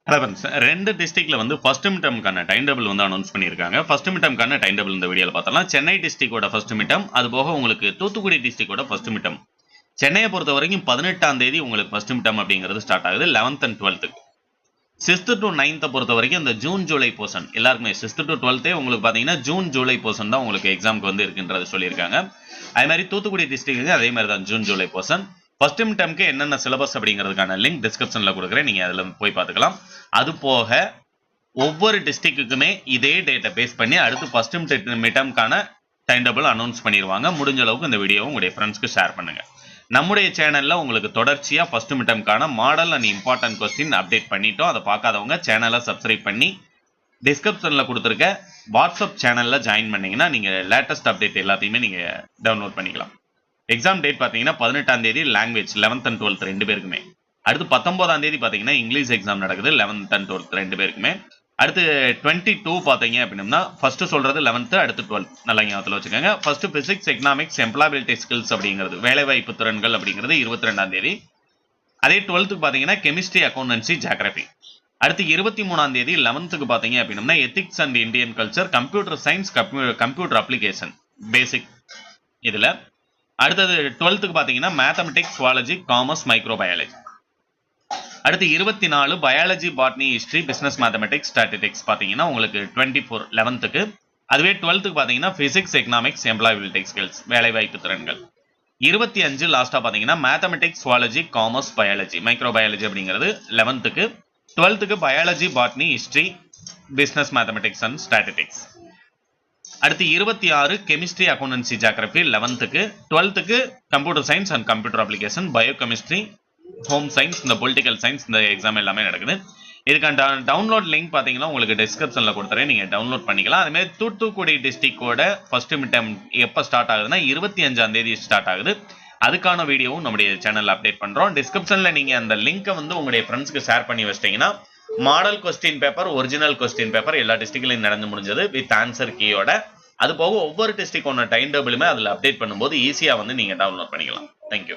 Hello friends, 2 டிஸ்ட்ரிக்ட்ல வந்து first mid டெர்ம்க்கான டைம் டேபிள் வந்து அனௌன்ஸ் பண்ணியிருக்காங்க. ஃபர்ஸ்ட் மிட் டெர்ம்க்கான டைம் டேபிள் இந்த வீடியோவில் பார்த்தலாம். சென்னை டிஸ்ட்ரிக்டோட ஃபர்ஸ்ட் மிட் டெர்ம், அது போக உங்களுக்கு தூத்துக்குடி டிஸ்ட்ரிக்டோட ஃபர்ஸ்ட் மிட் டெர்ம். சென்னையை பொறுத்த வரைக்கும் 18ஆம் தேதி உங்களுக்கு ஃபர்ஸ்ட் மிட் டெர்ம் அப்படிங்கிறது ஸ்டார்ட் ஆகுது 11th and 12th. 6th to 9th பொறுத்த வரைக்கும் இந்த ஜூன் ஜூலை போர்ஷன் எல்லாருக்குமே 6th to 12th உங்களுக்கு பார்த்தீங்கன்னா ஜூன் ஜூலை போர்ஷன் தான் உங்களுக்கு எக்ஸாமுக்கு வந்து இருக்குன்றது சொல்லியிருக்காங்க. அதே மாதிரி தூத்துக்குடி டிஸ்ட்ரிக்ட் அதே மாதிரி தான் June July portion. First mid டெர்ம்க்கு என்னென்ன சிலபஸ் அப்படிங்கிறதுக்கான லிங்க் டிஸ்கிரிப்ஷனில் கொடுக்குறேன், நீங்கள் அதில் போய் பார்த்துக்கலாம். அது போக ஒவ்வொரு டிஸ்ட்ரிக்ட்டுக்குமே இதே டேட்டை பேஸ் பண்ணி அடுத்து ஃபர்ஸ்ட் மிட் டெர்ம்க்கான டைம் டேபிள் அனௌன்ஸ் பண்ணிடுவாங்க. முடிஞ்ச அளவுக்கு இந்த வீடியோவை உங்களுடைய ஃப்ரெண்ட்ஸ்க்கு ஷேர் பண்ணுங்க. நம்முடைய சேனலில் உங்களுக்கு தொடர்ச்சியாக ஃபர்ஸ்ட் மிட் டெர்ம்க்கான model and important question update பண்ணிட்டோம். அதை பார்க்காதவங்க சேனலை சப்ஸ்கிரைப் பண்ணி டிஸ்கிரிப்ஷனில் கொடுத்துருக்க வாட்ஸ்அப் சேனலில் ஜாயின் பண்ணிங்கன்னா நீங்கள் லேட்டஸ்ட் அப்டேட் எல்லாத்தையுமே நீங்கள் டவுன்லோட் பண்ணிக்கலாம். எக்ஸாம் டேட் பார்த்தீங்கன்னா 18ஆம் தேதி லாங்குவேஜ் 11th and 12th ரெண்டு பேருக்குமே. அடுத்து 19ஆம் தேதி பார்த்தீங்கன்னா இங்கிலீஷ் எக்ஸாம் நடக்குது 11th and 12th ரெண்டு பேருக்குமே. அடுத்து 22 பார்த்தீங்க அப்படின்னா ஃபர்ஸ்ட் சொல்றது 11th, அடுத்து 12th. நல்லா ஞாபகத்தில் வச்சுக்கோங்க. First physics, economics, employability skills அப்படிங்கிறது வேலைவாய்ப்பு திறன்கள் அப்படிங்கிறது 22ஆம் தேதி. அதே 12th பார்த்தீங்கன்னா கெமிஸ்ட்ரி, அக்கௌண்டன்சி, ஜியோகிராஃபி. அடுத்து 23ஆம் தேதி 11th பார்த்தீங்க அப்படின்னா ethics and Indian culture, computer science, computer application basic. இதில் அடுத்தது 12th பார்த்தீங்கன்னா மேத்தமெட்டிக்ஸ், சுவாலஜி, காமர்ஸ், மைக்ரோபயாலஜி. அடுத்து 24 biology, botany, history, business mathematics, statistics பார்த்தீங்கன்னா உங்களுக்கு 24 11th. அதுவே 12th பார்த்தீங்கன்னா பிசிக்ஸ், எக்கனாமிக்ஸ், எம்ப்ளாயபிலிட்டி ஸ்கில்ஸ் வேலைவாய்ப்பு திறன்கள். 25 லாஸ்ட்டாக பார்த்தீங்கன்னா mathematics, zoology, commerce, biology, microbiology அப்படிங்கிறது 11th. 12th biology, botany, history, business mathematics and statistics. அடுத்து 26 chemistry, accountancy, geography 11th. 12th computer science and computer application, biochemistry, home science, இந்த political science, இந்த exam எல்லாமே நடக்குது. இதுக்கான டவுன்லோட் லிங்க் பார்த்தீங்கன்னா உங்களுக்கு டிஸ்கிரிப்ஷனில் கொடுத்துறேன், நீங்கள் டவுன்லோட் பண்ணிக்கலாம். அதுமாதிரி தூத்துக்குடி டிஸ்ட்ரிக்டோட ஃபர்ஸ்ட் மிட் டெர்ம் எப்போ ஸ்டார்ட் ஆகுதுன்னா 25ஆம் தேதி ஸ்டார்ட் ஆகுது. அதுக்கான வீடியோவும் நம்முடைய சேனலில் அப்டேட் பண்ணுறோம். டிஸ்கிரிப்ஷனில் நீங்கள் அந்த லிங்க்கை வந்து உங்களுடைய ஃப்ரெண்ட்ஸ்க்கு ஷேர் பண்ணி வச்சிட்டிங்கன்னா model question paper, original question paper எல்லா டிஸ்ட்ரிக்ட்லையும் நடந்து முடிஞ்சது வித் ஆன்சர் கீயோட. அது போக ஒவ்வொரு டிஸ்ட்ரிக்டோட டைம் டேபிளுமே அதில் அப்டேட் பண்ணும்போது ஈஸியாக வந்து நீங்கள் டவுன்லோட் பண்ணிக்கலாம். தேங்க்யூ.